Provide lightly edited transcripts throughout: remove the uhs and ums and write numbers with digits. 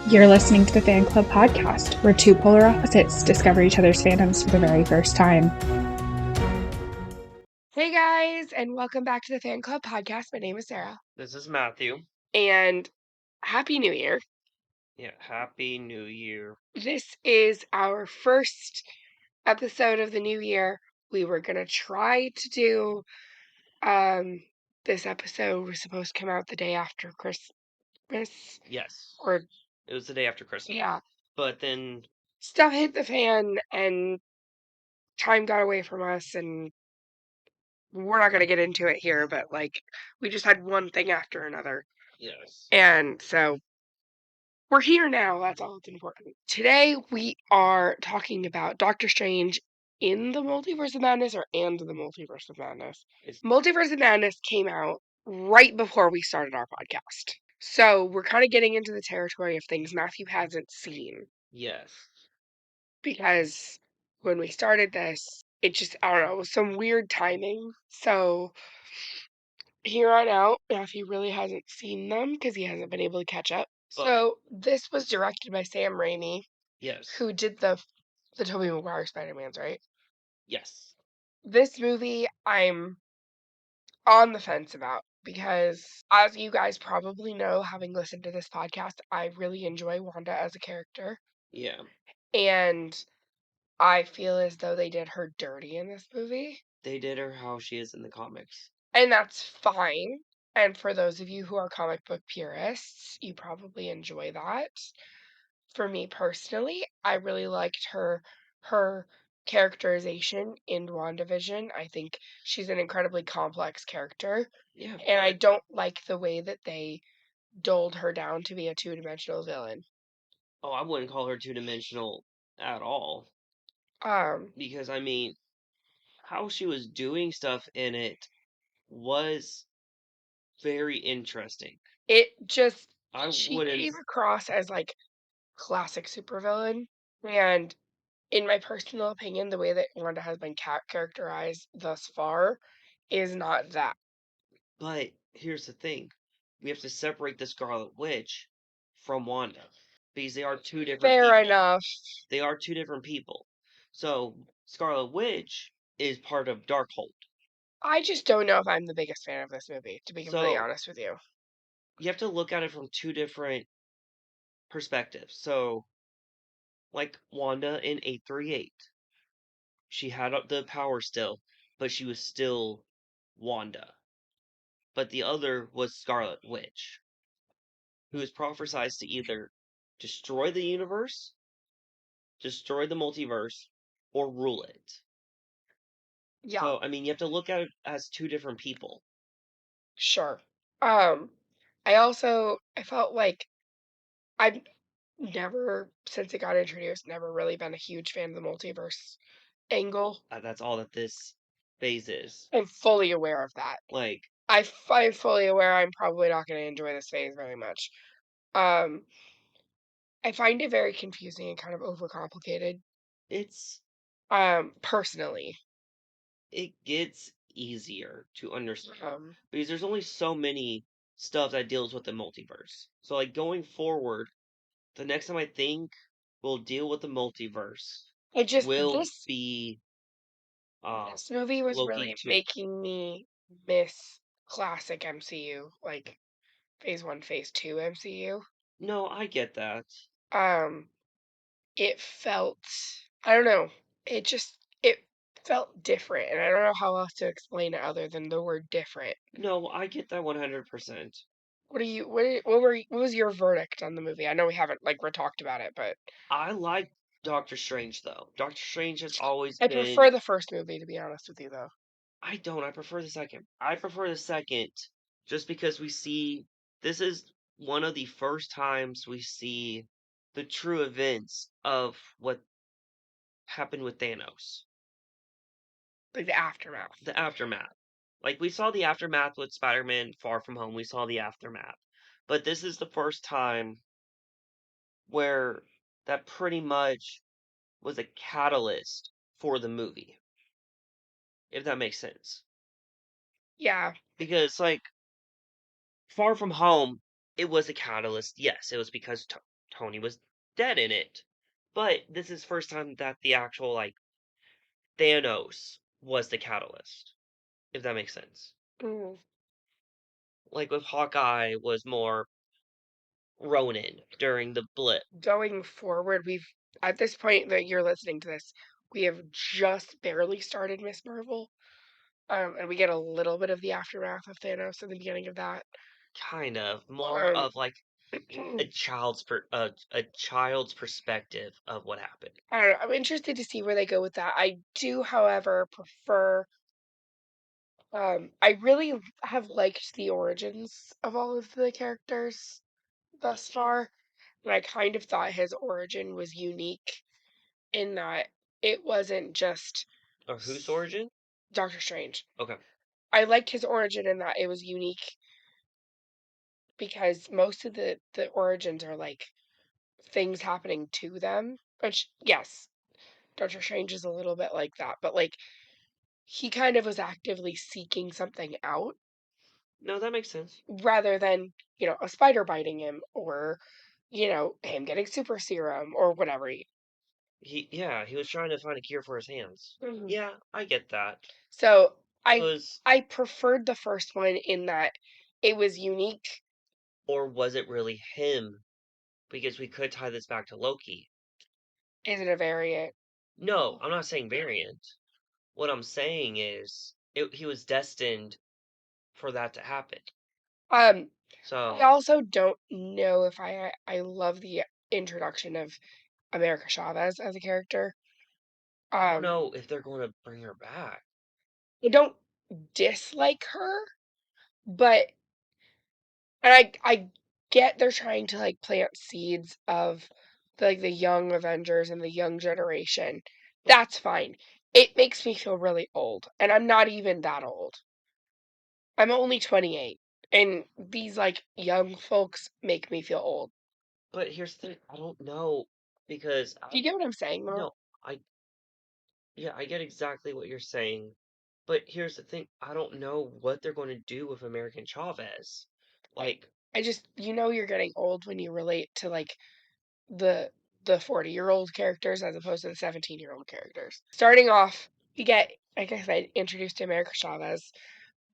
You're listening to the Fan Club podcast, where two polar opposites discover each other's fandoms for the very first time. Hey guys, and welcome back to the Fan Club podcast. My name is Sarah. This is Matthew. And Happy New Year. Yeah, Happy New Year. This is our first episode of the new year. We were going to try to do this episode was supposed to come out the day after Christmas. Yes. Or it was the day after Christmas. Yeah. But then Stuff hit the fan and time got away from us, and we're not going to get into it here, but we just had one thing after another. Yes. And so we're here now. That's all that's important. Today we are talking about Doctor Strange in the Multiverse of Madness and the Multiverse of Madness. Multiverse of Madness came out right before we started our podcast. So we're kind of getting into the territory of things Matthew hasn't seen. Yes. Because when we started this, it just, I don't know, it was some weird timing. So here on out, Matthew really hasn't seen them because he hasn't been able to catch up. So this was directed by Sam Raimi. Yes. Who did the Tobey Maguire Spider-Mans, right? Yes. This movie I'm on the fence about because, as you guys probably know, having listened to this podcast, I really enjoy Wanda as a character. Yeah. And I feel as though they did her dirty in this movie. They did her how she is in the comics. And that's fine. And for those of you who are comic book purists, you probably enjoy that. For me personally, I really liked her characterization in WandaVision. I think she's an incredibly complex character. Yeah. And I don't like the way that they doled her down to be a two-dimensional villain. Oh, I wouldn't call her two-dimensional at all. Because, I mean, how she was doing stuff in it was very interesting. It just, she came across as classic supervillain, and in my personal opinion, the way that Wanda has been characterized thus far is not that. But here's the thing. We have to separate the Scarlet Witch from Wanda. Because they are two different Fair people. enough. They are two different people. So, Scarlet Witch is part of Darkhold. I just don't know if I'm the biggest fan of this movie, to be completely honest with you. You have to look at it from two different perspectives. So, like Wanda in 838. She had the power still, but she was still Wanda. But the other was Scarlet Witch, who is prophesied to either destroy the universe, destroy the multiverse, or rule it. Yeah. So, I mean, you have to look at it as two different people. Sure. I felt like I've never, since it got introduced, never really been a huge fan of the multiverse angle. That's all that this phase is. I'm fully aware of that. I'm fully aware I'm probably not going to enjoy this phase very much. I find it very confusing and kind of overcomplicated. It's personally. It gets easier to understand because there's only so many stuff that deals with the multiverse. So, like, going forward, the next time I think we'll deal with the multiverse will be this movie was Loki really 2. making me miss classic MCU, like phase 1, phase 2 MCU. No, I get that. It felt, I don't know, it felt different, and I don't know how else to explain it other than the word different. No, I get that 100%. What was your verdict on the movie? I know we haven't talked about it, but I like Doctor Strange though. Doctor Strange has always I been. prefer the first movie, to be honest with you, though. I don't. I prefer the second. I prefer the second just because this is one of the first times we see the true events of what happened with Thanos. Like the aftermath. The aftermath. Like, we saw the aftermath with Spider-Man Far From Home. We saw the aftermath. But this is the first time where that pretty much was a catalyst for the movie. If that makes sense. Yeah. Because, Far From Home, it was a catalyst. Yes, it was because Tony was dead in it. But this is first time that the actual, like, Thanos was the catalyst, if that makes sense. Mm. Like, with Hawkeye was more Ronin during the blip. Going forward, at this point that you're listening to this, we have just barely started Miss Marvel. And we get a little bit of the aftermath of Thanos in the beginning of that. Kind of. More of, like, a child's perspective of what happened. I don't know. I'm interested to see where they go with that. I do, however, prefer. I really have liked the origins of all of the characters thus far, and I kind of thought his origin was unique in that it wasn't just Or whose origin? Doctor Strange. Okay. I liked his origin in that it was unique because most of the origins are like things happening to them. Which, yes, Doctor Strange is a little bit like that, but like he kind of was actively seeking something out No, that makes sense. rather than, a spider biting him or, him getting super serum or whatever. He was trying to find a cure for his hands. Mhm. Yeah, I get that. So It I was, I preferred the first one in that it was unique. or was it really him? Because we could tie this back to Loki. Is it a variant? No, I'm not saying variant. What I'm saying is he was destined for that to happen. I So also don't know if I love the introduction of America Chavez as a character. I don't Um, know if they're going to bring her back. I don't dislike her, but and I get they're trying to like plant seeds of the young Avengers and the young generation. That's fine. It makes me feel really old, and I'm not even that old. I'm only 28, and these like young folks make me feel old. But here's the thing, I don't know because Do you get what I'm saying, though? no, I yeah, I get exactly what you're saying. But here's the thing, I don't know what they're going to do with American Chavez. I, Like, I just you're getting old when you relate to like the the 40-year-old characters as opposed to the 17-year-old characters. Starting off, you get, like I said, introduced to America Chavez.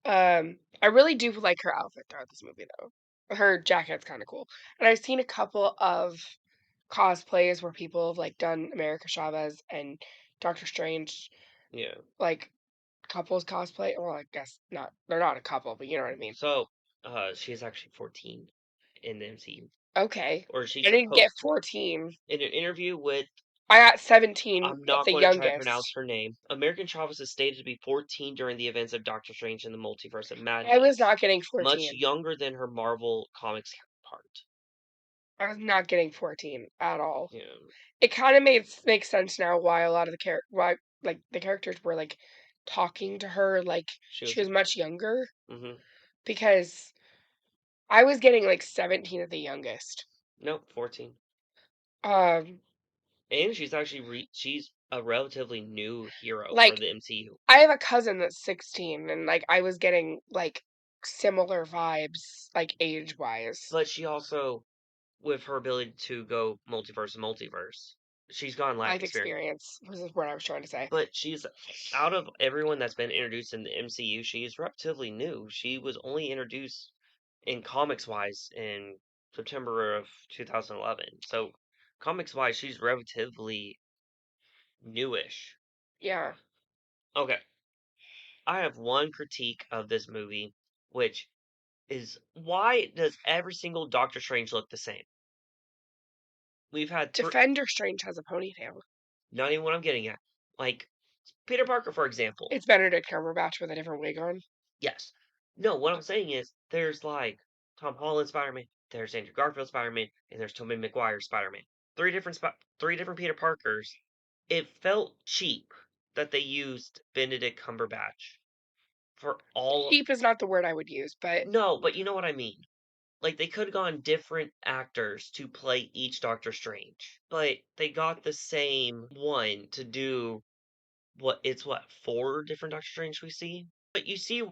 I really do like her outfit throughout this movie, though. Her jacket's kind of cool, and I've seen a couple of cosplays where people have like done America Chavez and Doctor Strange, yeah. like couples cosplay. Well, I guess not. They're not a couple, but you know what I mean. So, she's actually 14 in the MCU. Okay, Or she's I didn't get supposed 14. in an interview with, I got 17, I'm but not the going to try to pronounce youngest. her name. American Chavez is stated to be 14 during the events of Doctor Strange in the Multiverse of I was Madness. not getting Much 14. younger than her Marvel Comics counterpart. I was not getting 14 at all. Yeah. It kind of makes sense now why a lot of why like the characters were like talking to her like She she was, was much younger mm-hmm. because I was getting like 17 at the youngest. Nope, 14. Um, And she's actually she's a relatively new hero for like the MCU. I have a cousin that's 16 and like I was getting like similar vibes like age-wise. But she also, with her ability to go multiverse, she's gotten life Life experience. experience was what I was trying to say. But she's, out of everyone that's been introduced in the MCU, she's relatively new. She was only introduced in comics wise in September of 2011. So, comics wise, she's relatively newish. Yeah. Okay, I have one critique of this movie, which is, why does every single Doctor Strange look the same? We've had Defender Strange has a ponytail. not even what I'm getting at. Like, Peter Parker, for example. It's Benedict Cumberbatch with a different wig on. Yes. No, what I'm saying is there's like Tom Holland Spider-Man, there's Andrew Garfield Spider-Man, and there's Tobey Maguire Spider-Man. Three different Peter Parkers. It felt cheap that they used Benedict Cumberbatch for all. Cheap is not the word I would use, but No, but you know what I mean. Like, they could have gone different actors to play each Doctor Strange, but they got the same one to do what, four different Doctor Strange we see? But you see.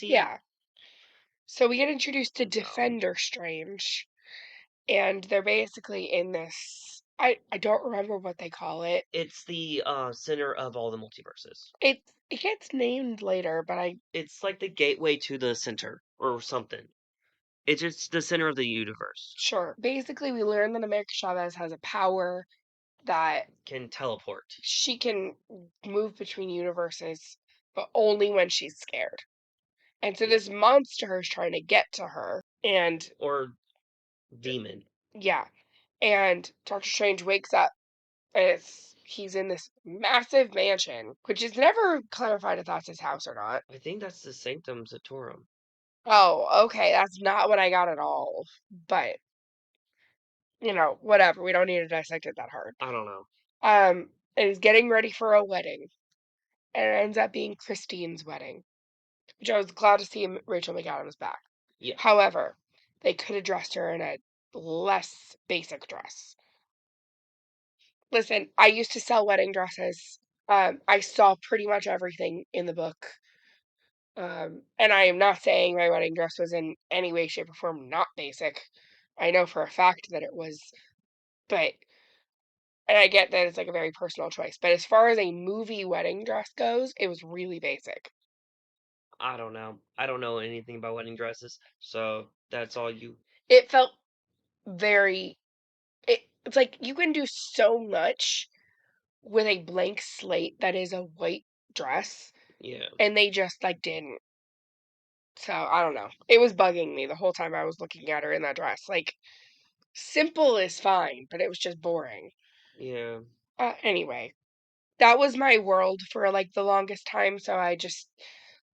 yeah. So we get introduced to No. Defender Strange, and they're basically in this. I don't remember what they call it. It's the center of all the multiverses. It gets named later, but It's like the gateway to the center or something. It's just the center of the universe. sure. Basically, we learn that America Chavez has a power that Can teleport. she can move between universes, but only when she's scared. And so this monster is trying to get to her, and Or demon. yeah, and Doctor Strange wakes up, and he's in this massive mansion, which is never clarified if that's his house or not. I think that's the Sanctum Sanctorum. Oh, okay, that's not what I got at all. But whatever. We don't need to dissect it that hard. I don't know. And he's getting ready for a wedding, and it ends up being Christine's wedding, which I was glad to see Rachel McAdams back. Yeah. However, they could have dressed her in a less basic dress. Listen, I used to sell wedding dresses. I saw pretty much everything in the book. And I am not saying my wedding dress was in any way, shape, or form not basic. I know for a fact that it was, but, and I get that it's like a very personal choice. But as far as a movie wedding dress goes, it was really basic. I don't know. I don't know anything about wedding dresses, so that's all you. It felt very, it's like you can do so much with a blank slate that is a white dress, Yeah. and they just like didn't. So I don't know. It was bugging me the whole time I was looking at her in that dress. Like, simple is fine, but it was just boring. Yeah. Anyway, that was my world for like the longest time, so I just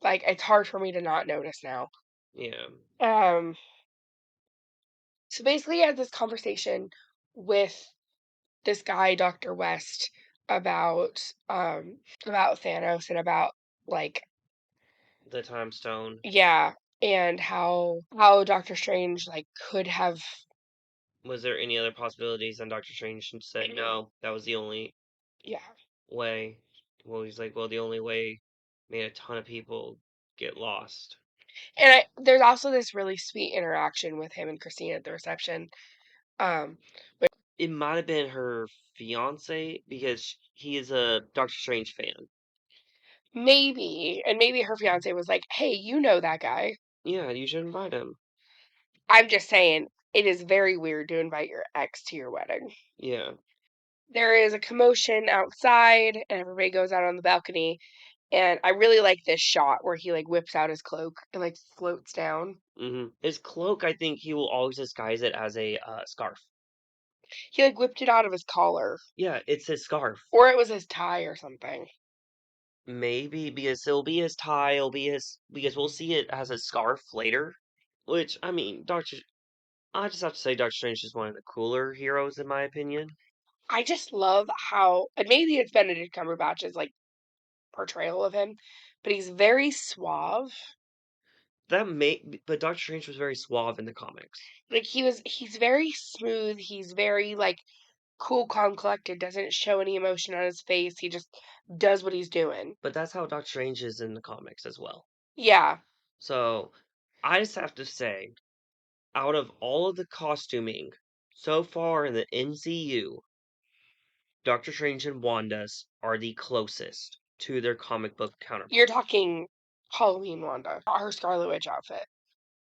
like it's hard for me to not notice now. Yeah. So basically I had this conversation with this guy, Dr. West, about Thanos and about like The Time Stone. yeah, and how Doctor Strange like could have Was there any other possibilities? And Doctor Strange said no. That was the only yeah. way. Well, he's like, well, the only way made a ton of people get lost. And there's also this really sweet interaction with him and Christine at the reception. Um, It might have been her fiance because he is a Doctor Strange fan. maybe, and maybe her fiance was like, "Hey, you know that guy." Yeah, you should invite him. I'm just saying, it is very weird to invite your ex to your wedding. Yeah. There is a commotion outside, and everybody goes out on the balcony. And I really like this shot where he like whips out his cloak and like floats down. His cloak, I think he will always disguise it as a scarf. He like whipped it out of his collar, Yeah, it's his scarf. or it was his tie or something. Maybe because it'll be his tie, it'll be his because we'll see it as a scarf later. Which I mean, I just have to say Doctor Strange is one of the cooler heroes in my opinion. I just love how, and maybe it's Benedict Cumberbatch's like portrayal of him, but he's very suave. But Doctor Strange was very suave in the comics. Like he's very smooth. He's very like cool, calm, collected. Doesn't show any emotion on his face. He just does what he's doing. But that's how Doctor Strange is in the comics as well. Yeah, So I just have to say, out of all of the costuming so far in the MCU, Doctor Strange and Wanda's are the closest to their comic book counterpart. you're talking Halloween Wanda, not her Scarlet Witch outfit.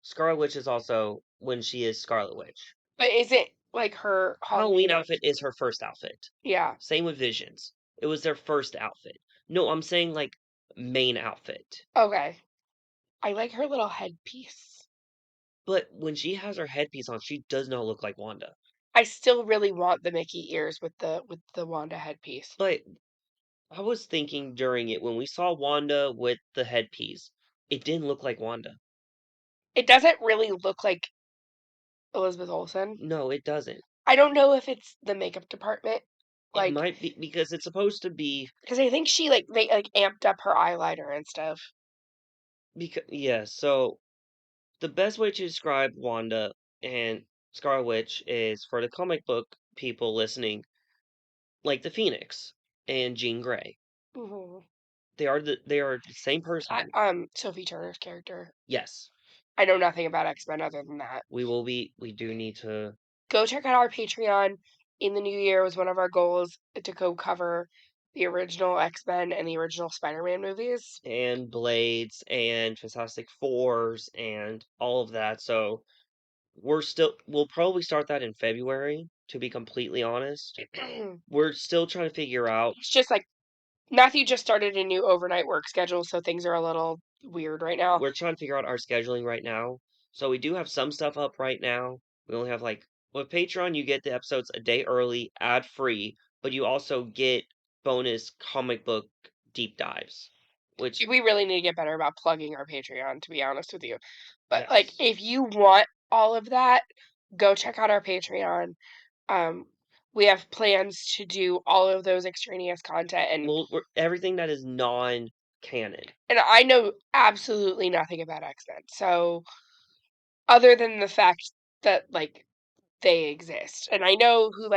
Scarlet Witch is also when she is Scarlet Witch. But is it like her Halloween outfit is her first outfit. Yeah. Same with Visions. It was their first outfit. No, I'm saying like main outfit. Okay. I like her little headpiece. But when she has her headpiece on, she does not look like Wanda. I still really want the Mickey ears with the Wanda headpiece. But I was thinking during it when we saw Wanda with the headpiece, it didn't look like Wanda. It doesn't really look like Elizabeth Olsen. No, it doesn't. I don't know if it's the makeup department. It Like, might be because it's supposed to be because I think they like amped up her eyeliner and stuff. because yeah, so the best way to describe Wanda and Scarlet Witch is for the comic book people listening, like the Phoenix and Jean Grey. Mm-hmm. They are the same person. Sophie Turner's character. Yes. I know nothing about XMen other than that. We do need to go check out our Patreon. In the new year was one of our goals to go cover the original X-Men and the original Spider-Man movies. And Blades and Fantastic Fours and all of that. So we'll probably start that in February, to be completely honest. We're still trying to figure out. It's just like Matthew just started a new overnight work schedule, so things are a little weird right now. We're trying to figure out our scheduling right now. So we do have some stuff up right now. We only have with Patreon, you get the episodes a day early, ad free, but you also get bonus comic book deep dives, which We really need to get better about plugging our Patreon, to be honest with you. But yes. if you want all of that, go check out our Patreon. We have plans to do all of those extraneous content, and everything that is non-canon. And I know absolutely nothing about X-Men, so other than the fact that they exist, and I know who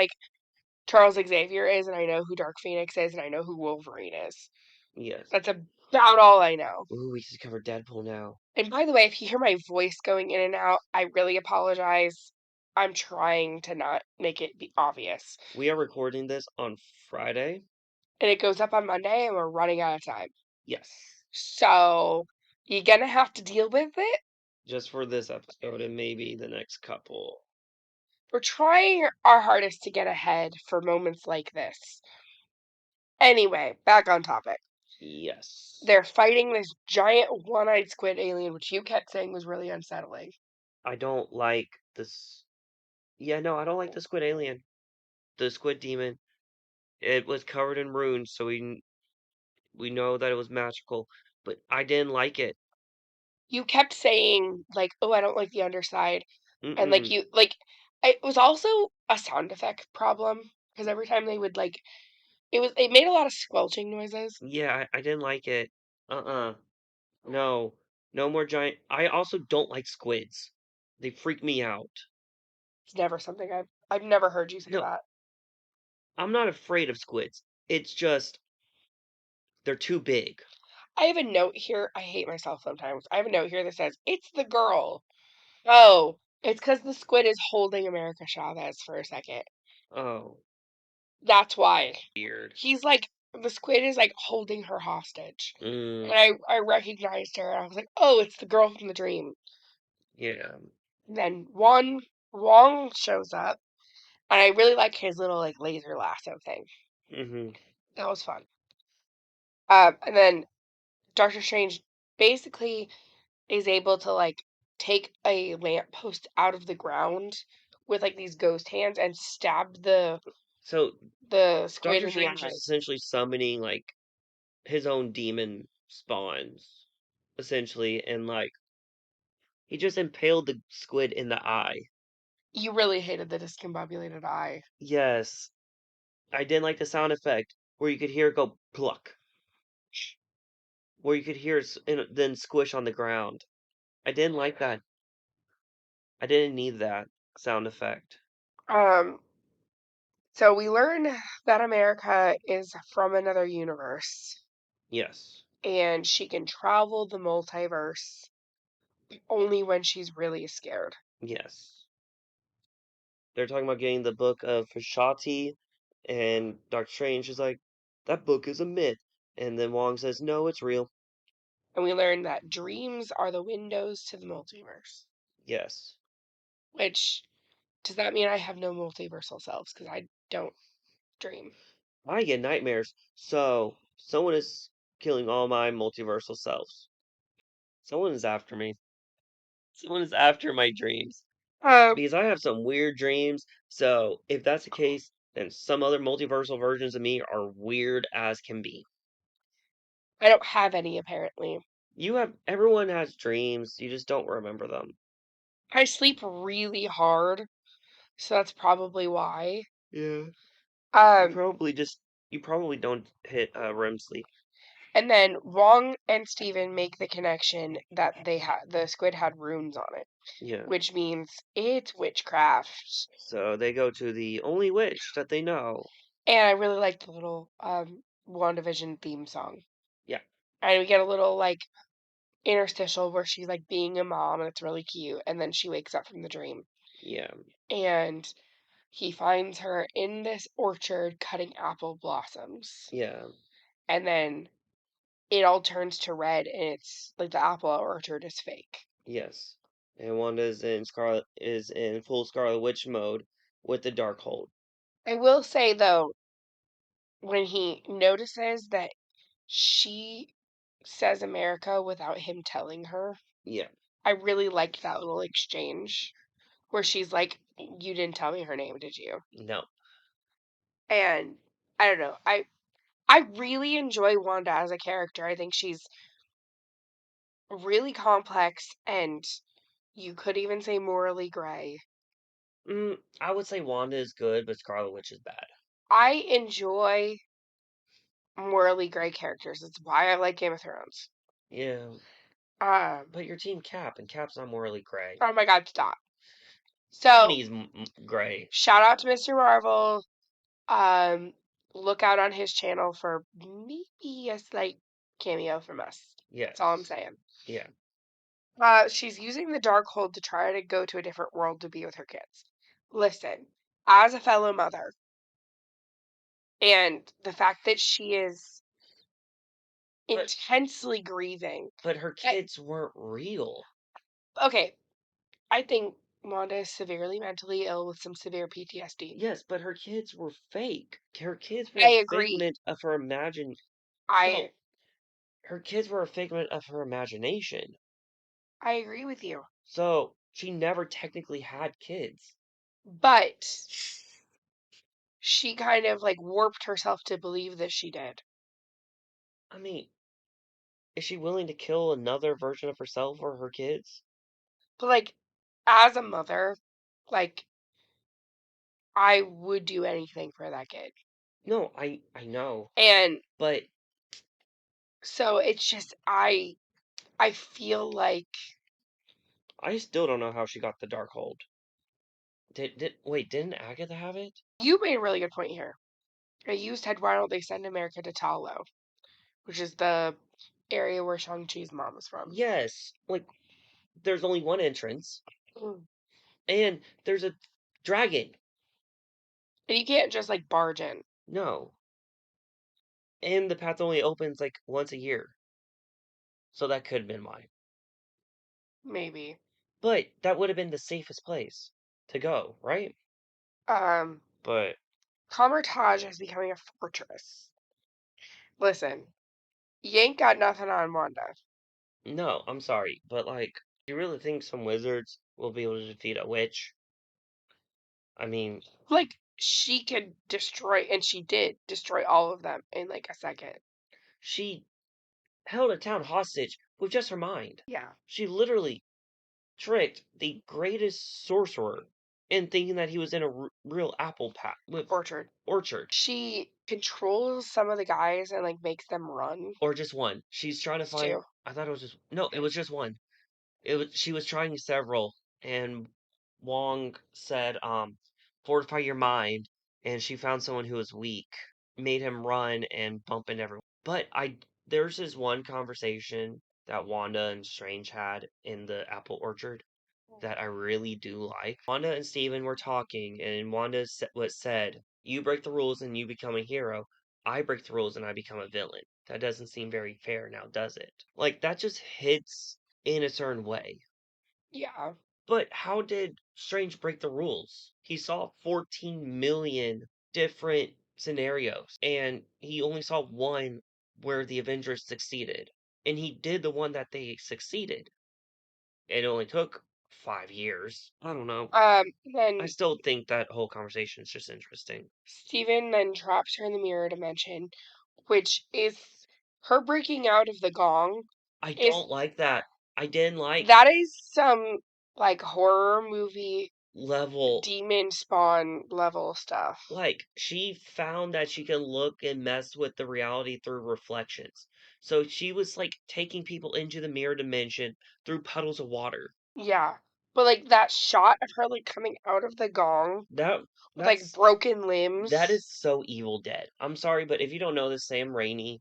Charles Xavier is, and I know who Dark Phoenix is, and I know who Wolverine is. Yes. That's about all I know. Ooh, we should cover Deadpool now. And by the way, if you hear my voice going in and out, I really apologize. I'm trying to not make it be obvious. We are recording this on Friday. And it goes up on Monday, and we're running out of time. Yes. So, you're gonna have to deal with it. Just for this episode and maybe the next couple. We're trying our hardest to get ahead for moments like this. Anyway, back on topic. Yes. They're fighting this giant one-eyed squid alien, which you kept saying was really unsettling. I don't like this. Yeah, no, I don't like the squid alien. The squid demon. It was covered in runes, so we know that it was magical, but I didn't like it. You kept saying, oh, I don't like the underside. And, Mm-mm. it was also a sound effect problem, because every time they would, it made a lot of squelching noises. Yeah, I didn't like it. Uh-uh. No. No more giant. I also don't like squids. They freak me out. It's never something I've never heard you say No, that. I'm not afraid of squids. It's just they're too big. I have a note here. I hate myself sometimes. I have a note here that says, "It's the girl." Oh, it's because the squid is holding America Chavez for a second. Oh, That's why. weird. He's the squid is holding her hostage. Mm, And I recognized her and I was like, oh, it's the girl from the dream. yeah. And then Wong shows up. And I really like his little laser lasso thing. Mm-hmm. That was fun. And then Doctor Strange basically is able to take a lamppost out of the ground with these ghost hands and stab the So squid Doctor in the Strange is eye. essentially summoning his own demon spawns, essentially, and he just impaled the squid in the eye. You really hated the discombobulated eye. Yes, I didn't like the sound effect where you could hear it go pluck, where you could hear it and then squish on the ground. I didn't like that. I didn't need that sound effect. Um, so we learn that America is from another universe Yes, and she can travel the multiverse only when she's really scared. yes. They're talking about getting the book of Fashati, and Doctor Strange is like, that book is a myth. And then Wong says, no, it's real. And we learn that dreams are the windows to the multiverse. Yes. Which does that mean I have no multiversal selves because I don't dream? I get nightmares, so someone is killing all my multiversal selves. Someone is after me. Someone is after my dreams. Um, Because I have some weird dreams, so if that's the case, then some other multiversal versions of me are weird as can be. I don't have any apparently. Everyone has dreams, you just don't remember them. I sleep really hard, so that's probably why. Yeah. Um, You probably don't hit REM sleep. and then Wong and Steven make the connection that the squid had runes on it, Yeah. which means it's witchcraft. So they go to the only witch that they know. And I really like the little WandaVision theme song. Yeah. And we get a little interstitial where she's being a mom and it's really cute, and then she wakes up from the dream. Yeah. And he finds her in this orchard cutting apple blossoms. Yeah. And then it all turns to red, and it's like the apple orchard is fake. Yes. And Wanda is in full Scarlet Witch mode with the Darkhold. I will say though, when he notices that she says America without him telling her, Yeah. I really liked that little exchange where she's like, "You didn't tell me her name, did you?" No. And I don't know. I really enjoy Wanda as a character. I think she's really complex, and you could even say morally gray. I would say Wanda is good, but Scarlet Witch is bad. I enjoy morally gray characters. It's why I like Game of Thrones. Yeah. Um, But you're Team Cap, and Cap's not morally gray. oh my God, stop. So, Tony's gray. shout out to Mr. Marvel. Look out on his channel for maybe a slight cameo from us. Yes. That's all I'm saying. Yeah. She's using the Darkhold to try to go to a different world to be with her kids. Listen, as a fellow mother, and the fact that she is But intensely grieving. but her kids weren't real. Okay, I think Wanda is severely mentally ill with some severe PTSD. Yes, but her kids were fake. Her kids were I a agree. figment of her I her kids were a figment of her imagination. I agree with you. So she never technically had kids. But she kind of like warped herself to believe that she did. I mean, is she willing to kill another version of herself or her kids? But like as a mother, like I would do anything for that kid. No, I know. And But so it's just I feel like I still don't know how she got the Darkhold. Didn't Agatha have it? you made a really good point here. You said why don't they send America to Talo, which is the area where Shang-Chi's mom is from. Yes. Like, there's only one entrance, Mm. and there's a dragon. And you can't just like barge in. No. And the path only opens like once a year. So that could have been why. Maybe. But that would have been the safest place to go, right? But Comertage is becoming a fortress. Listen, you ain't got nothing on Wanda. no, I'm sorry. But like, you really think some wizards will be able to defeat a witch? I mean, Like, she could destroy, and she did destroy all of them in like a second. she held a town hostage with just her mind. Yeah. She literally tricked the greatest sorcerer in thinking that he was in a real apple orchard. She controls some of the guys and like makes them run. Or just one. She's trying to It's find. two. I thought it was just no. It was just one. She was trying several, and Wong said, fortify your mind, and she found someone who was weak, made him run and bump into everyone. But there's this one conversation that Wanda and Strange had in the apple orchard that I really do like. Wanda and Steven were talking, and Wanda said, "You break the rules and you become a hero. I break the rules and I become a villain." That doesn't seem very fair now, does it? Like, that just hits in a certain way. Yeah. But how did Strange break the rules? He saw 14 million different scenarios, and he only saw one where the Avengers succeeded. And he did the one that they succeeded. It only took 5 years. I don't know. Then I still think that whole conversation is just interesting. Steven then traps her in the mirror dimension, which is her breaking out of the gong. I Is don't like that. I didn't like that is some like horror movie level. demon spawn level stuff. Like, she found that she can look and mess with the reality through reflections. So she was like taking people into the mirror dimension through puddles of water. Yeah. But like that shot of her like coming out of the gong with like That's broken limbs. that is so Evil Dead. I'm sorry, but if you don't know this, Sam Raimi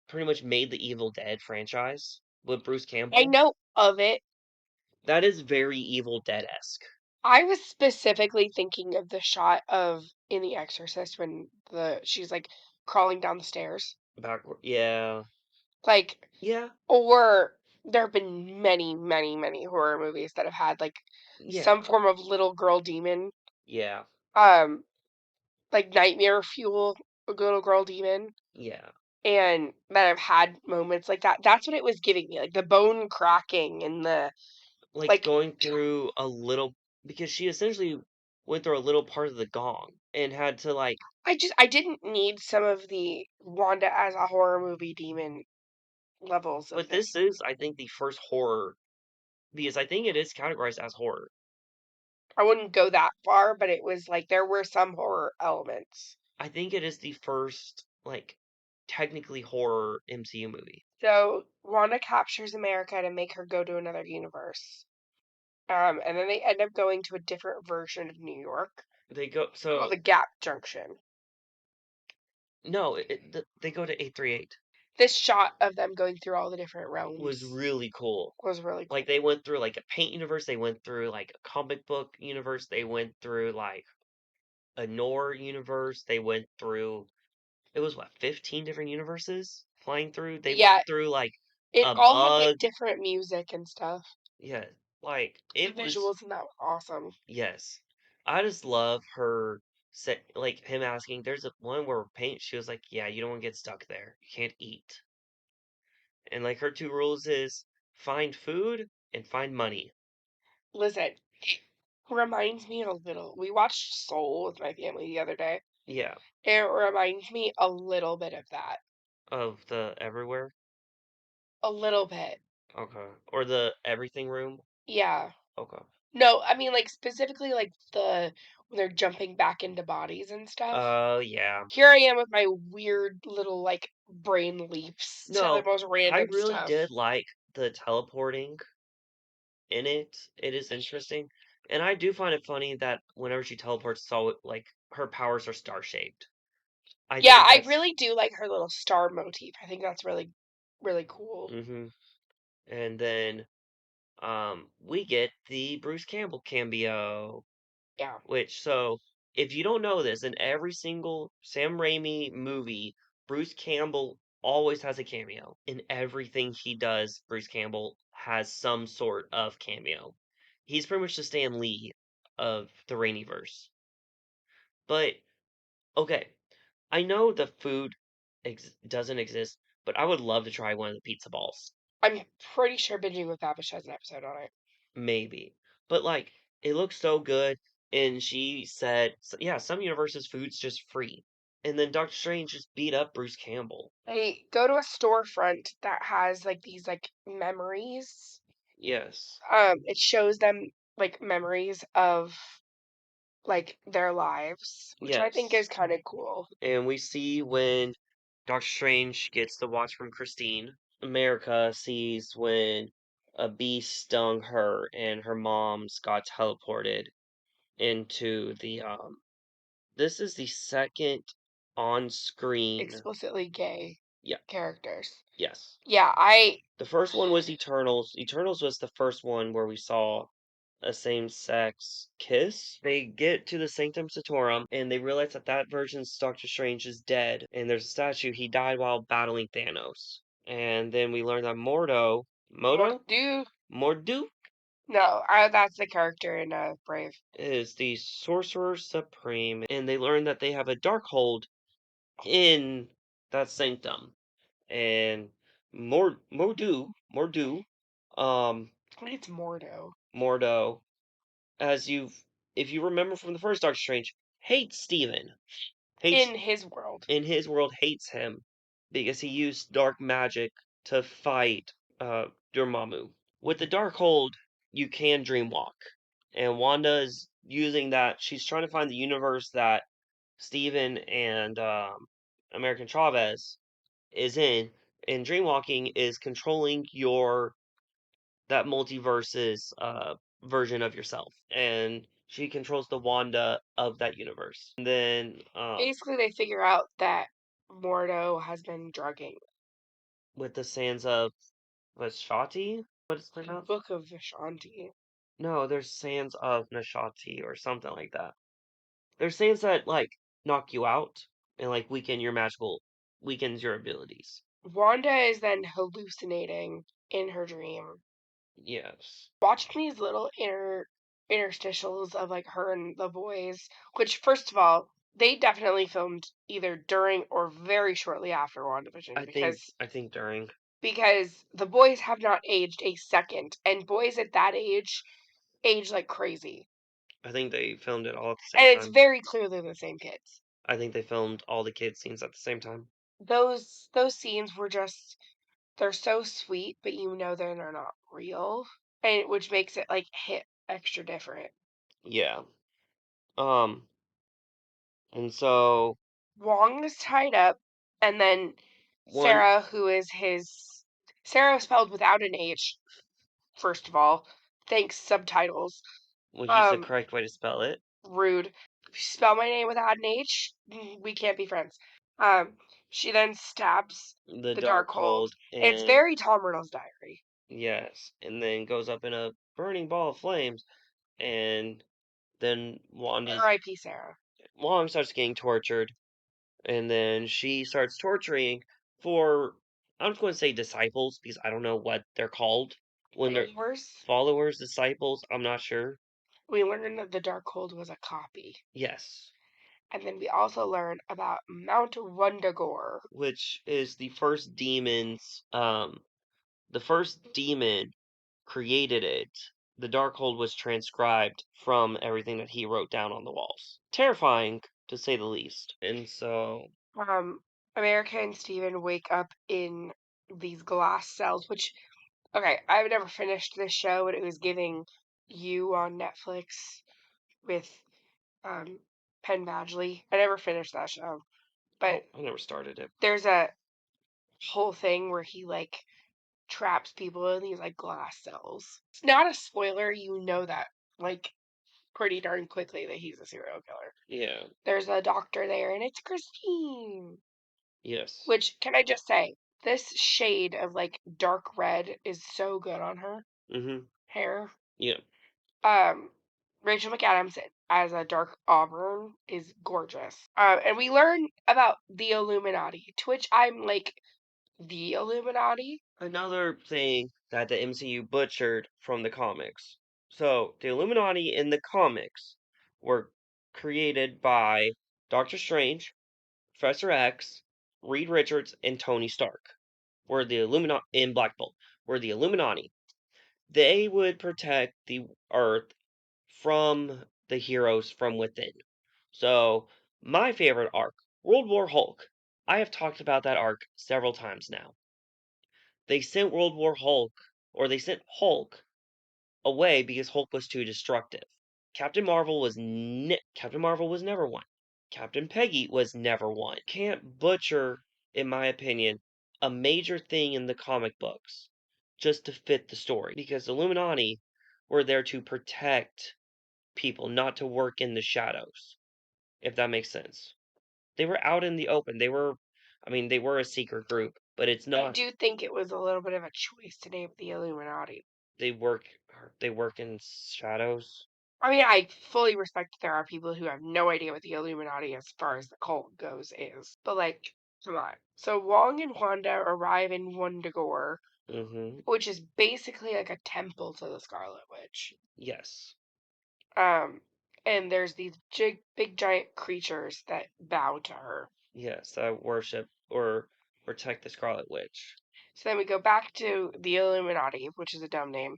pretty much made the Evil Dead franchise with Bruce Campbell. I know of it. That is very Evil Dead-esque. I was specifically thinking of the shot of in The Exorcist when she's like crawling down the stairs. Backward. Yeah. Like, Yeah. or there have been many, many, many horror movies that have had like Yeah. some form of little girl demon. Yeah. Like nightmare fuel, a little girl demon. Yeah. And that have had moments like that. That's what it was giving me, like the bone cracking and the Like like. going through a little, because she essentially went through a little part of the gong and had to like. I didn't need some of the Wanda as a horror movie demon levels of But this. this is, I think, the first horror, because I think it is categorized as horror. I wouldn't go that far, but it was like there were some horror elements. I think it is the first, like, technically horror MCU movie. So Wanda captures America to make her go to another universe. And then they end up going to a different version of New York They go, called so, the Gap Junction. no, they go to 838. This shot of them going through all the different Was realms really cool. was really cool. Like, they went through, like, a paint universe, they went through, like, a comic book universe, they went through, like, a Noir universe, they went through, it was, what, 15 different universes flying through? They Yeah, went through, like, it a all had like bug. different music and stuff. Yeah, like, The it was, visuals in that were awesome. yes. I just love her, like, him asking, there's a one where paint, she was like, yeah, you don't want to get stuck there. You can't eat. And, like, her two rules is find food and find money. Listen, it reminds me a little. We watched Soul with my family the other day. Yeah, It reminds me a little bit of that. of the everywhere. A little bit. Okay. Or the everything room. Yeah. Okay. No, I mean like specifically like when they're jumping back into bodies and stuff. Oh, yeah. Here I am with my weird little like brain leaps to the No, most I random really stuff. did like the teleporting in it. It is interesting. And I do find it funny that whenever she teleports, so like her powers are star shaped. I Yeah, think I that's really do like her little star motif. I think that's really, really cool. And then we get the Bruce Campbell cameo. Yeah. Which, so, if you don't know this, in every single Sam Raimi movie, Bruce Campbell always has a cameo. In everything he does, Bruce Campbell has some sort of cameo. He's pretty much the Stan Lee of the Raimiverse. But, okay, I know the food doesn't exist, but I would love to try one of the pizza balls. I'm pretty sure Binging with Babish has an episode on it. Maybe. But like, it looks so good. And she said, yeah, some universes food's just free. And then Doctor Strange just beat up Bruce Campbell. They go to a storefront that has like these like memories. Yes. It shows them like memories of like their lives, which I think Yes. is kind of cool. And we see when Doctor Strange gets the watch from Christine. America sees when a bee stung her and her mom's got teleported into the this is the second on screen. Explicitly gay Yeah. characters. Yes. Yeah, The first one was Eternals. Eternals was the first one where we saw a same-sex kiss. They get to the Sanctum Sanctorum, and they realize that that version's Doctor Strange is dead, and there's a statue. He died while battling Thanos. And then we learn that Mordu No, that's the character in Brave. is the Sorcerer Supreme, and they learn that they have a Darkhold in that sanctum. And Mordu, I think it's Mordo. Mordo, if you remember from the first Doctor Strange, hates Steven. Hates In his world. in his world hates him because he used dark magic to fight Dormammu. With the Darkhold, you can dreamwalk. And Wanda is using that. She's trying to find the universe that Steven and American Chavez is in. And dreamwalking is controlling that multiverse's version of yourself, and she controls the Wanda of that universe. And then Basically, they figure out that Mordo has been drugging. with the sands of Vashti, what is pronounced? Book of Vishanti. No, there's sands of Nashati or something like that. There's sands that, like, knock you out and, like, weakens your abilities. Wanda is then hallucinating in her dream. Yes. Watching these little interstitials of like her and the boys, which first of all, they definitely filmed either during or very shortly after WandaVision I think during. because the boys have not aged a second, and boys at that age like crazy. I think they filmed it all at the And same it's time. very clearly the same kids. I think they filmed all the kids scenes at the same time. Those scenes were just they're so sweet, but you know they're not real. And which makes it like hit extra different. Yeah. And so Wong is tied up, and then one Sarah, Sarah spelled without an H, first of all. Thanks, subtitles. which is the correct way to spell it. Rude. If you spell my name without an H, we can't be friends. She then stabs The the Darkhold, It's and very Tom Riddle's diary. yes, and then goes up in a burning ball of flames, and then R.I.P. Sarah. Wong starts getting tortured, and then she starts torturing for, I'm just going to say disciples because I don't know what they're called when they're followers, disciples. I'm not sure. We learned that the Darkhold was a copy. Yes. And then we also learn about Mount Wundagore, which is the first the first demon created it. The Darkhold was transcribed from everything that he wrote down on the walls. Terrifying, to say the least. And so America and Steven wake up in these glass cells, which, okay, I've never finished this show, but it was giving You on Netflix with Penn Badgley. I never finished that show, but I never started it. there's a whole thing where he like traps people in these like glass cells. It's not a spoiler, you know that like pretty darn quickly that he's a serial killer. Yeah. There's a doctor there, and it's Christine. Yes. Which, can I just say, this shade of like dark red is so good on her hair. Yeah. Rachel McAdams as a dark auburn is gorgeous. And we learn about the Illuminati, to which I'm like, the Illuminati? Another thing that the MCU butchered from the comics. So, the Illuminati in the comics were created by Doctor Strange, Professor X, Reed Richards, and Tony Stark. Were the Illuminati in Black Bolt. Were the Illuminati. They would protect the Earth from the heroes from within. So, my favorite arc, World War Hulk. I have talked about that arc several times now. They sent they sent Hulk away because Hulk was too destructive. Captain Marvel was never one. Captain Peggy was never one. Can't butcher, in my opinion, a major thing in the comic books just to fit the story because the Illuminati were there to protect people, not to work in the shadows, if that makes sense. They were out in the open. They were a secret group, but it's not. I do think it was a little bit of a choice to name the Illuminati. They work in shadows. I mean, I fully respect that there are people who have no idea what the Illuminati, as far as the cult goes, is. But, like, come on. So Wong and Wanda arrive in Wundagore, which is basically like a temple to the Scarlet Witch. Yes. And there's these big giant creatures that bow to her. Yes, that worship or protect the Scarlet Witch. So then we go back to the Illuminati, which is a dumb name,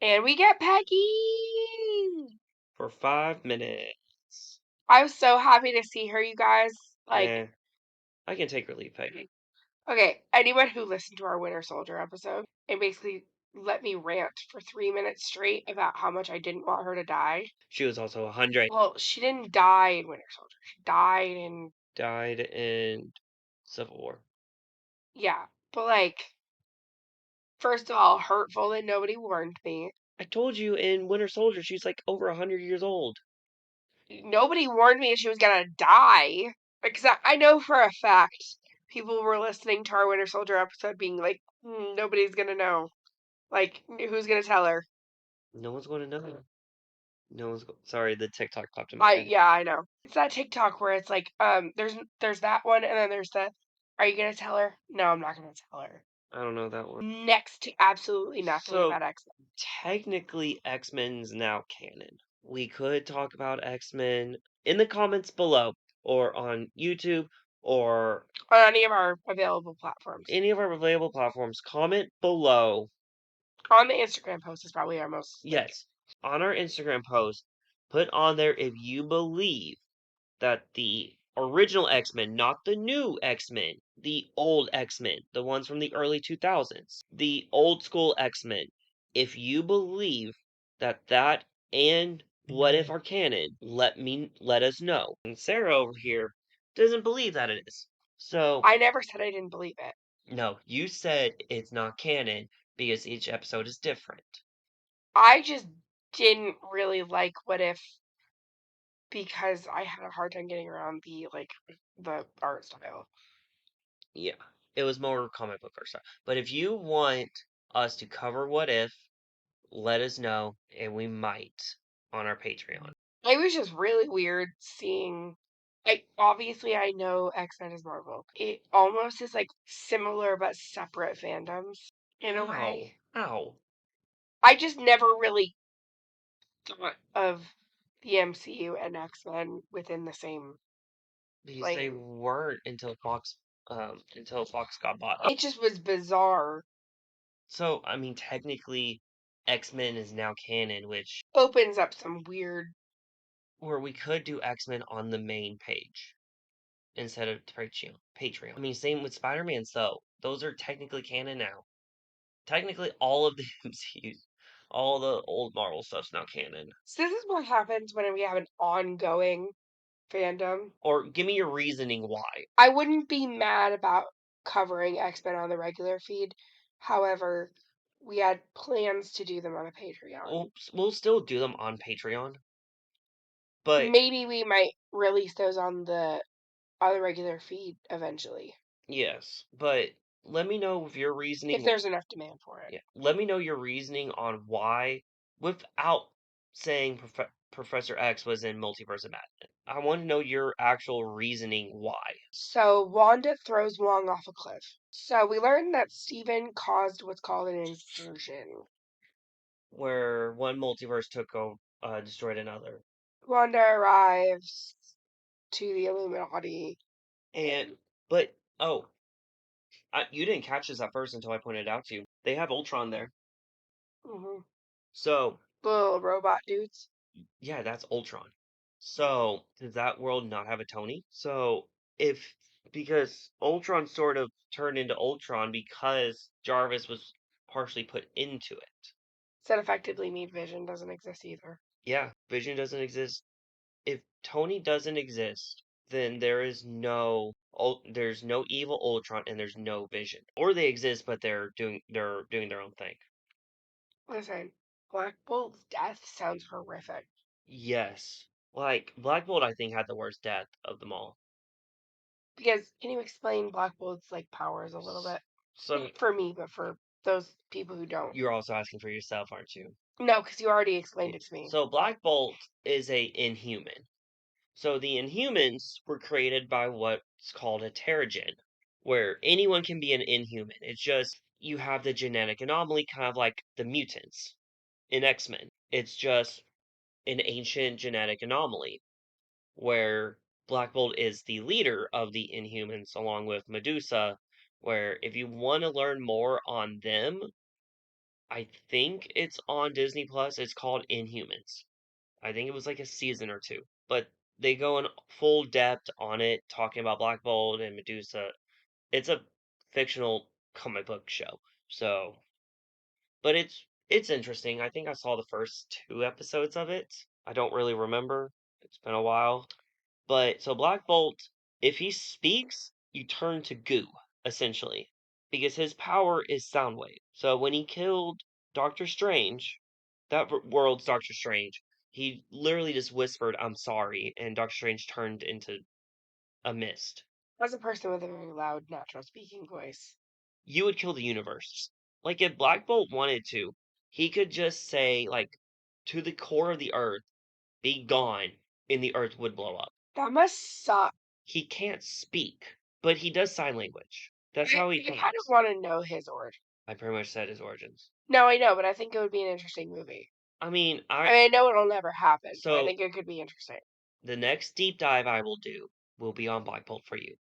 and we get Peggy! For 5 minutes. I was so happy to see her, you guys. Like, I can take or leave Peggy. Okay, anyone who listened to our Winter Soldier episode and basically let me rant for 3 minutes straight about how much I didn't want her to die. She was also 100. Well, she didn't die in Winter Soldier. She died in Civil War. Yeah, but like, first of all, hurtful that nobody warned me. I told you in Winter Soldier she's like over 100 years old. Nobody warned me she was gonna die. Because I know for a fact people were listening to our Winter Soldier episode being like, nobody's gonna know. Like, who's gonna tell her? No one's going to know. No one's sorry, the TikTok popped in my head. Yeah, I know. It's that TikTok where it's like, there's that one, and then there's the, are you gonna tell her? No, I'm not gonna tell her. I don't know that one. Next to absolutely nothing So, about X-Men. technically, X-Men's now canon. We could talk about X-Men in the comments below, or on YouTube, or On any of our available platforms. any of our available platforms. Comment below. On the Instagram post is probably our most. Yes, on our Instagram post, put on there if you believe that the original X-Men, not the new X-Men, the old X-Men, the ones from the early 2000s, the old school X-Men, if you believe that and What If are canon, let us know. And Sarah over here doesn't believe that it is. So I never said I didn't believe it. No, you said it's not canon because each episode is different. I just didn't really like What If because I had a hard time getting around the art style. Yeah, it was more comic book art style. But if you want us to cover What If, let us know, and we might on our Patreon. It was just really weird seeing. Obviously I know X-Men is Marvel. It almost is like similar but separate fandoms in a way. Ow. I just never really thought of the MCU and X-Men within the same Because they plane. weren't until Fox got bought up. It just was bizarre. So, I mean, technically, X-Men is now canon, which Opens up some weird. where we could do X-Men on the main page instead of Patreon. I mean, same with Spider-Man, so those are technically canon now. Technically, all of the MCU, all the old Marvel stuff's now canon. So this is what happens when we have an ongoing fandom. Or give me your reasoning why. I wouldn't be mad about covering X-Men on the regular feed. However, we had plans to do them on a Patreon. We'll still do them on Patreon, but Maybe we might release those on the regular feed eventually. yes, but let me know if your reasoning. If there's enough demand for it. Yeah, let me know your reasoning on why, without saying Professor X was in Multiverse of Madness. I want to know your actual reasoning why. So Wanda throws Wong off a cliff. So we learned that Steven caused what's called an inversion. Where one multiverse destroyed another. Wanda arrives to the Illuminati. But you didn't catch this at first until I pointed it out to you. They have Ultron there. Mm-hmm. So The little robot dudes. yeah, that's Ultron. So does that world not have a Tony? Because Ultron sort of turned into Ultron because Jarvis was partially put into it. So that effectively means Vision doesn't exist either. Yeah, Vision doesn't exist. If Tony doesn't exist, then there's no evil Ultron and there's no Vision. Or they exist, but they're doing their own thing. Listen, Black Bolt's death sounds horrific. Yes. Like, Black Bolt, I think, had the worst death of them all. Because, can you explain Black Bolt's, powers a little bit? So, Not for me, but for those people who don't. You're also asking for yourself, aren't you? No, because you already explained it to me. So, Black Bolt is a Inhuman. So, the Inhumans were created by what's called a Terrigen, where anyone can be an Inhuman. It's just, you have the genetic anomaly, kind of like the mutants in X-Men. It's just an ancient genetic anomaly where Black Bolt is the leader of the Inhumans along with Medusa, where if you want to learn more on them, I think it's on Disney Plus. It's called Inhumans. I think it was like a season or two, but they go in full depth on it, talking about Black Bolt and Medusa. It's a fictional comic book show, but it's interesting. I think I saw the first 2 episodes of it. I don't really remember. It's been a while. But so Black Bolt, if he speaks, you turn to goo, essentially. Because his power is Soundwave. So when he killed Doctor Strange, world's Doctor Strange, he literally just whispered, "I'm sorry," and Doctor Strange turned into a mist. As a person with a very loud, natural speaking voice. You would kill the universe. Like, if Black Bolt wanted to, he could just say, like, to the core of the Earth, be gone, and the Earth would blow up. That must suck. He can't speak, but he does sign language. That's how he I kind of talks. want to know his origin. I pretty much said his origins. No, I know, but I think it would be an interesting movie. I mean, I know it'll never happen, but I So- think it could be interesting. the next deep dive I will do will be on Black Bolt for you.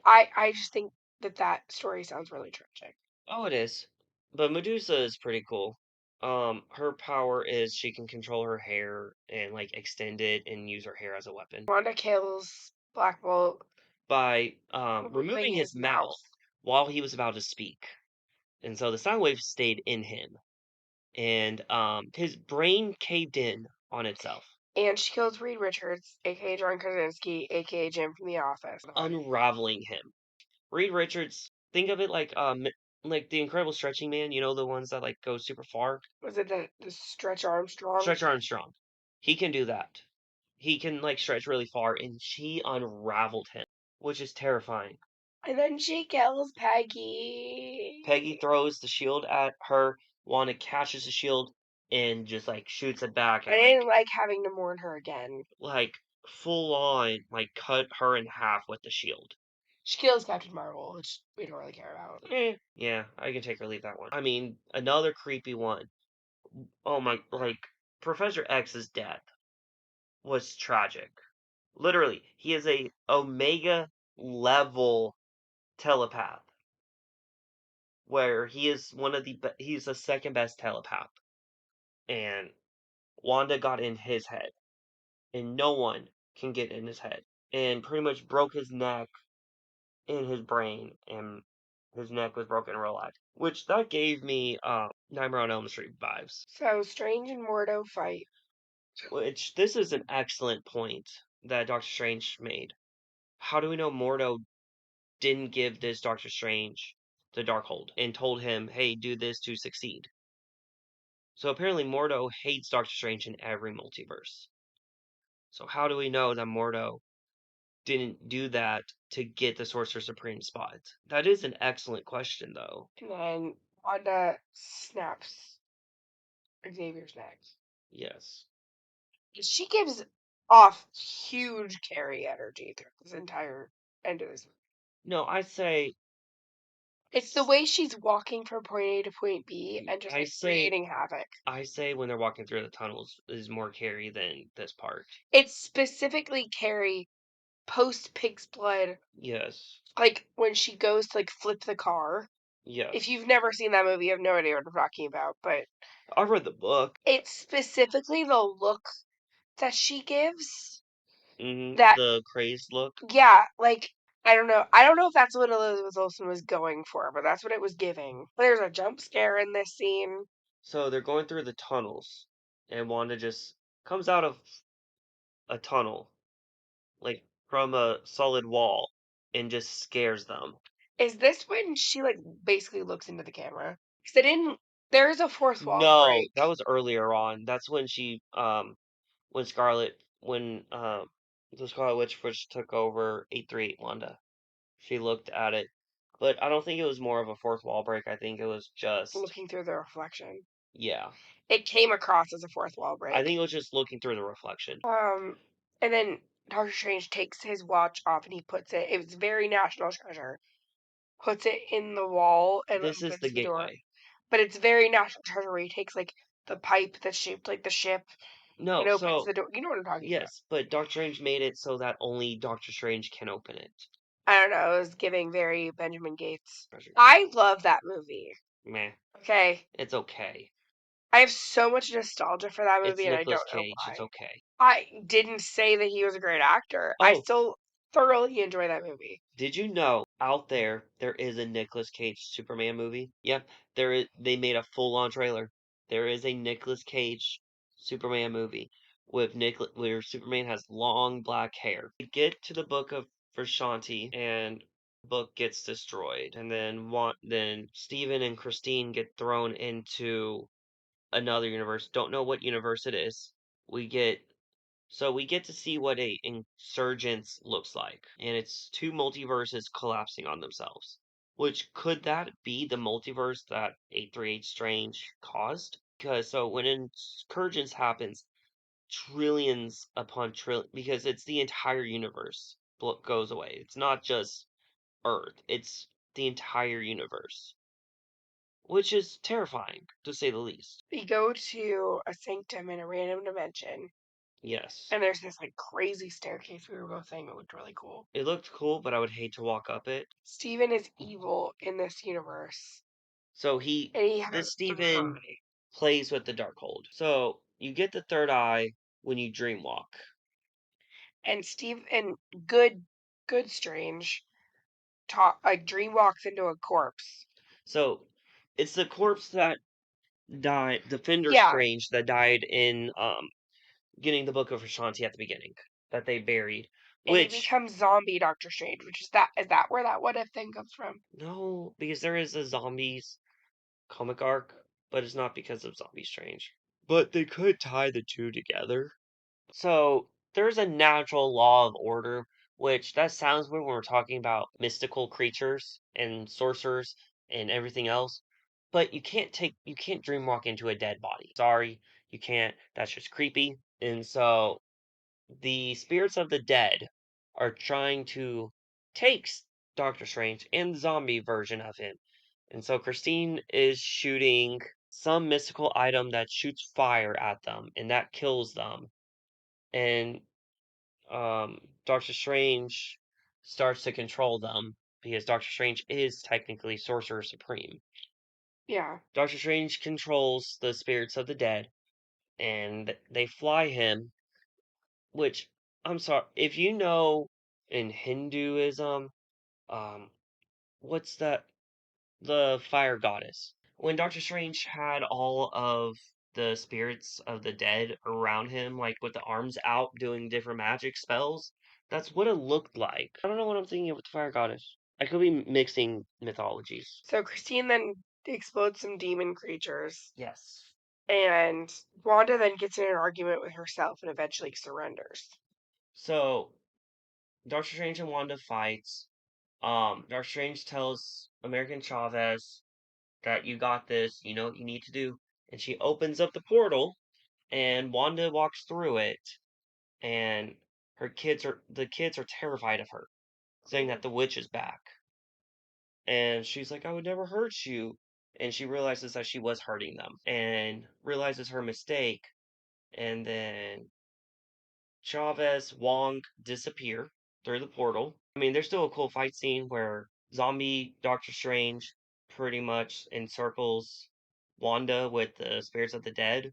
I just think that story sounds really tragic. Oh, it is. But Medusa is pretty cool. Her power is she can control her hair and like extend it and use her hair as a weapon Wanda kills Black Bolt by removing his mouth while he was about to speak. And so the sound waves stayed in him. And his brain caved in on itself, and she kills Reed Richards, aka John Krasinski, aka Jim from The Office. unraveling him. Reed Richards, think of it like the Incredible Stretching Man, you know, the ones that like go super far. Was it the Stretch Armstrong? Stretch Armstrong. He can do that. He can like stretch really far, and she unraveled him, which is terrifying. And then she kills Peggy. Peggy throws the shield at her. Wanda catches the shield and just like shoots it back. I didn't like having to mourn her again. Like full on, like cut her in half with the shield. She kills Captain Marvel, which we don't really care about. Yeah, I can take or leave that one. I mean, another creepy one. Oh my, like Professor X's death was tragic. Literally, he is a Omega level telepath, where he is he's the second best telepath, and Wanda got in his head, and no one can get in his head, and pretty much broke his neck in his brain, and his neck was broken in real life, which that gave me Nightmare on Elm Street vibes. So Strange and Mordo fight. Which this is an excellent point that Doctor Strange made. How do we know Mordo didn't give this Doctor Strange the Darkhold and told him, hey, do this to succeed? So apparently Mordo hates Doctor Strange in every multiverse. So how do we know that Mordo didn't do that to get the Sorcerer Supreme spot? That is an excellent question, though. And then Wanda snaps Xavier's neck. Yes. She gives off huge Carrie energy through this entire end of this movie. No, I say It's the way she's walking from point A to point B and just I like, say- creating havoc. I say when they're walking through the tunnels is more Carrie than this part. It's specifically Carrie post Pig's Blood, Yes. like when she goes to like flip the car. Yes. If you've never seen that movie, you have no idea what I'm talking about, but I read the book. it's specifically the look that she gives. Mm-hmm. That- The crazed look. Yeah, like I don't know. I don't know if that's what Elizabeth Olsen was going for, but that's what it was giving. There's a jump scare in this scene. So they're going through the tunnels, and Wanda just comes out of a tunnel, like from a solid wall, and just scares them. Is this when she like basically looks into the camera? Because they didn't. There's a fourth wall No, break. that was earlier on. That's when when the Scarlet Witch first took over 838 Wanda. She looked at it, but I don't think it was more of a fourth wall break. I think it was just Looking through the reflection. yeah. It came across as a fourth wall break. I think it was just looking through the reflection. And then Doctor Strange takes his watch off and he puts it. It was very National Treasure. Puts it in the wall and This is opens the door. gateway. But it's very National Treasure where he takes like the pipe that's shaped like the ship No, and opens so the door. You know what I'm talking about? yes, but Doctor Strange made it so that only Doctor Strange can open it. I don't know. It was giving very Benjamin Gates. Treasure. I love that movie. Meh, Okay. it's okay. I have so much nostalgia for that movie It's and I Nicolas don't know Cage. why. It's okay. I didn't say that he was a great actor. I Oh. still thoroughly enjoy that movie. Did you know out there is a Nicolas Cage Superman movie? Yep, there is. They made a full-on trailer. There is a Nicolas Cage Superman movie with where Superman has long black hair. We get to the book of Vishanti and the book gets destroyed, and then Steven and Christine get thrown into another universe. Don't know what universe it is. We get to see what a insurgence looks like, and it's two multiverses collapsing on themselves. Which could that be the multiverse that 838 Strange caused? Because so when incursions happens, trillions upon trillion, because it's the entire universe goes away. It's not just Earth, it's the entire universe, which is terrifying to say the least. We go to a sanctum in a random dimension, Yes, and there's this like crazy staircase we were both saying it looked really cool. it looked cool, but I would hate to walk up it. Steven is evil in this universe, So and he has a third Steven eye. plays with the Darkhold. So you get the third eye when you dreamwalk. And Steve and good Strange dream walks into a corpse. So it's the corpse that died, Defender Yeah. Strange that died in getting the Book of Ashanti at the beginning that they buried. And he Which becomes zombie Doctor Strange, which is that where that what if thing comes from? no, because there is a zombies comic arc, but it's not because of Zombie Strange. But they could tie the two together. So there's a natural law of order, which that sounds weird when we're talking about mystical creatures and sorcerers and everything else. But you can't dreamwalk into a dead body. Sorry, you can't. That's just creepy. And so the spirits of the dead are trying to take Doctor Strange and the zombie version of him. And so Christine is shooting some mystical item that shoots fire at them, and that kills them. And Doctor Strange starts to control them because Doctor Strange is technically Sorcerer Supreme. Yeah. Doctor Strange controls the spirits of the dead, and they fly him. Which I'm sorry, if you know in Hinduism, um, what's that? The fire goddess. When Doctor Strange had all of the spirits of the dead around him, like with the arms out doing different magic spells, that's what it looked like. I don't know what I'm thinking of with the fire goddess. I could be mixing mythologies. So Christine then explodes some demon creatures, Yes. and Wanda then gets in an argument with herself and eventually surrenders. So Doctor Strange and Wanda fights. Doctor Strange tells American Chavez that you got this, you know what you need to do. And she opens up the portal, and Wanda walks through it, and the kids are terrified of her, saying that the witch is back. And she's like, I would never hurt you. And she realizes that she was hurting them and realizes her mistake. And then Chavez, Wong disappear through the portal. I mean, there's still a cool fight scene where zombie Doctor Strange pretty much encircles Wanda with the spirits of the dead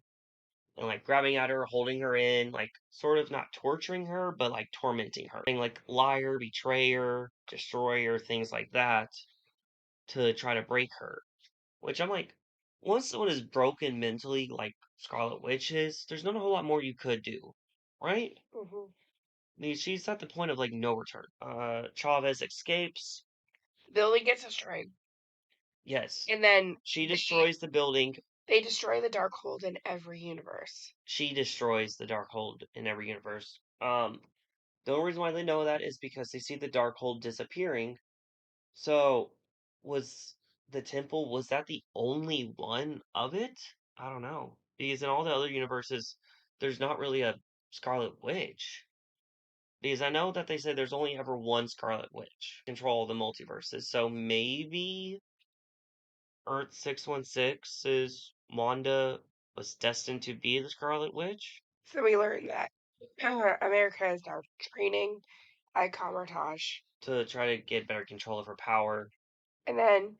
and like grabbing at her, holding her in, like sort of not torturing her, but like tormenting her. Saying like liar, betrayer, destroyer, things like that to try to break her. Which I'm like, once someone is broken mentally, like Scarlet Witch is, there's not a whole lot more you could do, right? Mm-hmm. I mean, she's at the point of like no return. Chavez escapes. The building gets destroyed, Yes, and then she destroys the building. they destroy the Darkhold in every universe. She destroys the Darkhold in every universe. The only reason why they know that is because they see the Darkhold disappearing. So, was the temple, was that the only one of it? I don't know. Because in all the other universes, there's not really a Scarlet Witch. Because I know that they say there's only ever one Scarlet Witch. Control the multiverses. So maybe Earth 616 is Wanda was destined to be the Scarlet Witch? So we learn that America is now training Icomartage. To try to get better control of her power. And then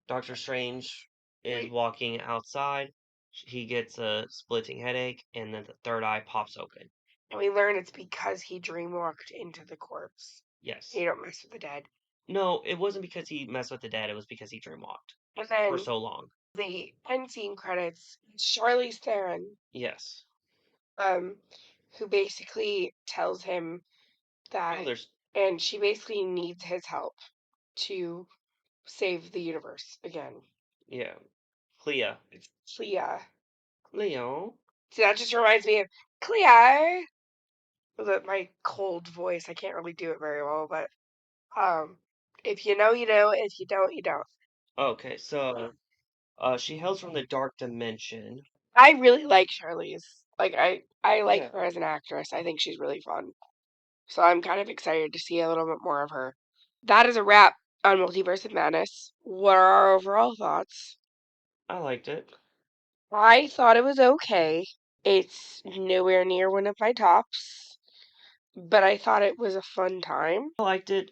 Doctor Strange is we, walking outside. He gets a splitting headache, and then the third eye pops open. and we learn it's because he dreamwalked into the corpse. Yes. You don't mess with the dead. No, it wasn't because he messed with the dead. It was because he dreamwalked And then for so long. the end scene credits, Charlize Theron, Yes. who basically tells him that, Oh, there's and she basically needs his help to save the universe again. yeah, Clea. It's Clea. Leo. See, that just reminds me of Cleo. With my cold voice, I can't really do it very well, but if you know, you know. If you don't, you don't. Okay, so she hails from the dark dimension. I really like Charlize. Like, I like Yeah. her as an actress. I think she's really fun. So I'm kind of excited to see a little bit more of her. That is a wrap on Multiverse of Madness. What are our overall thoughts? I liked it. I thought it was okay. It's nowhere near one of my tops, but I thought it was a fun time. I liked it.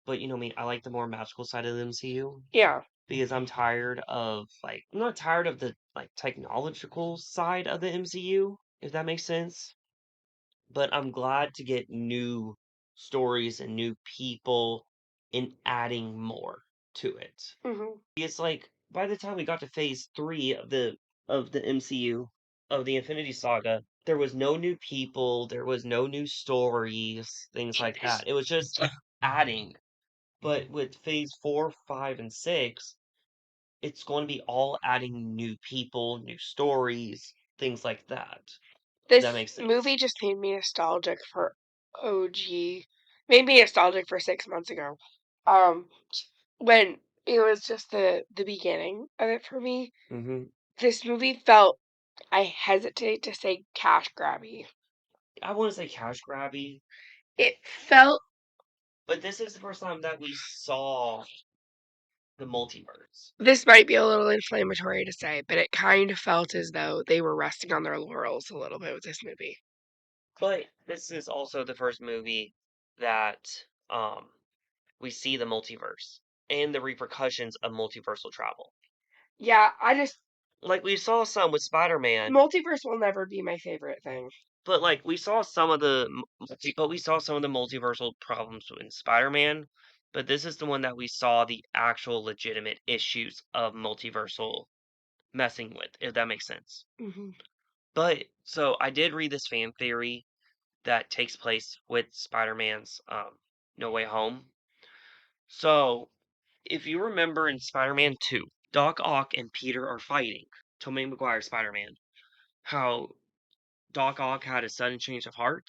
But you know me, I like the more magical side of the MCU Yeah. because I'm tired of I'm not tired of the technological side of the MCU, if that makes sense. But I'm glad to get new stories and new people and adding more to it. hmm It's like by the time we got to phase 3 of the MCU of the Infinity Saga, there was no new people, there was no new stories, things like that. It was just adding. But with phase 4, 5, and 6, it's going to be all adding new people, new stories, things like that. If that This makes sense. movie just made me nostalgic for OG. Made me nostalgic for 6 months ago. When it was just the beginning of it for me. hmm This movie felt, I hesitate to say cash grabby. I want to say cash grabby, It felt, but this is the first time that we saw the multiverse. this might be a little inflammatory to say, but it kind of felt as though they were resting on their laurels a little bit with this movie. But this is also the first movie that we see the multiverse and the repercussions of multiversal travel. Yeah, Like we saw some with Spider-Man, Multiverse will never be my favorite thing. but we saw some of the multiversal problems in Spider-Man, but this is the one that we saw the actual legitimate issues of multiversal messing with, if that makes sense. hmm But so I did read this fan theory that takes place with Spider-Man's No Way Home. So, if you remember in Spider-Man 2, Doc Ock and Peter are fighting. Tobey Maguire's Spider-Man. How Doc Ock had a sudden change of heart.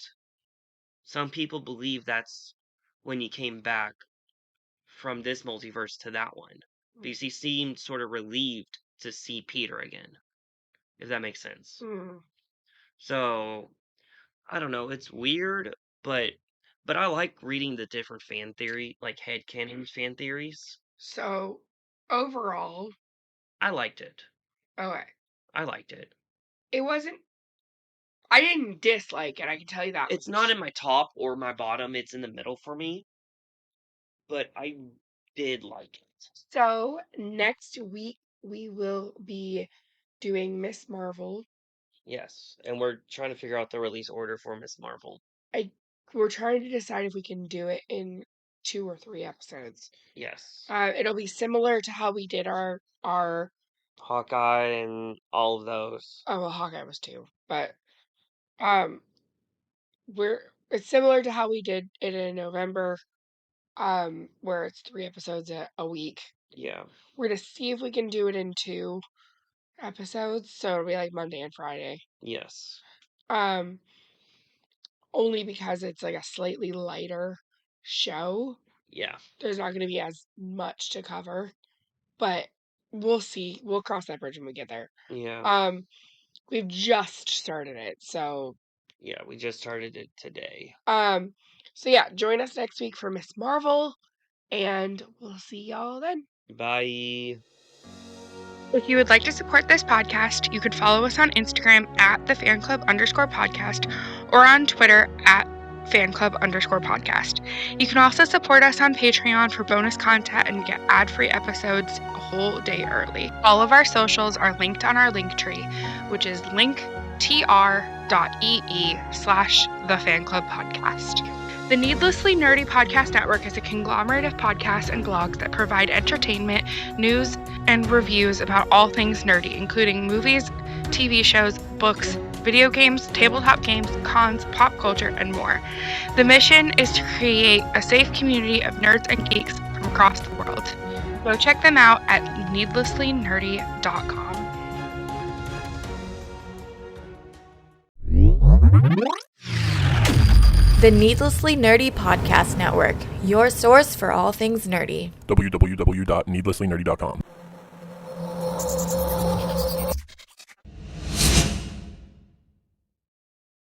Some people believe that's when he came back from this multiverse to that one. Because he seemed sort of relieved to see Peter again. If that makes sense. Mm. So, I don't know, it's weird, but I like reading the different fan theory, headcanon fan theories. So, overall, I liked it. okay. I liked it. It wasn't, I didn't dislike it, I can tell you that It's much. not in my top or my bottom, it's in the middle for me. But I did like it. So, next week we will be doing Miss Marvel. Yes, and we're trying to figure out the release order for Miss Marvel. We're trying to decide if we can do it in 2 or 3 episodes. Yes. It'll be similar to how we did our Hawkeye and all of those. oh well, Hawkeye was 2, but um it's similar to how we did it in November, where it's 3 episodes a week. Yeah. We're gonna see if we can do it in 2 episodes, so it'll be like Monday and Friday. Yes. Only because it's like a slightly lighter show. Yeah. There's not gonna be as much to cover, but we'll see. We'll cross that bridge when we get there. Yeah. We've just started it, so Yeah, we just started it today. so yeah, join us next week for Miss Marvel, and we'll see y'all then. Bye. If you would like to support this podcast, you could follow us on Instagram at thefanclub_podcast or on Twitter at fanclub_podcast. You can also support us on Patreon for bonus content and get ad-free episodes a whole day early. All of our socials are linked on our linktree, which is linktr.ee/thefanclubpodcast. The Needlessly Nerdy Podcast Network is a conglomerate of podcasts and blogs that provide entertainment, news, and reviews about all things nerdy, including movies, TV shows, books, video games, tabletop games, cons, pop culture, and more. The mission is to create a safe community of nerds and geeks from across the world. Go check them out at needlesslynerdy.com. The Needlessly Nerdy Podcast Network, your source for all things nerdy. www.needlesslynerdy.com.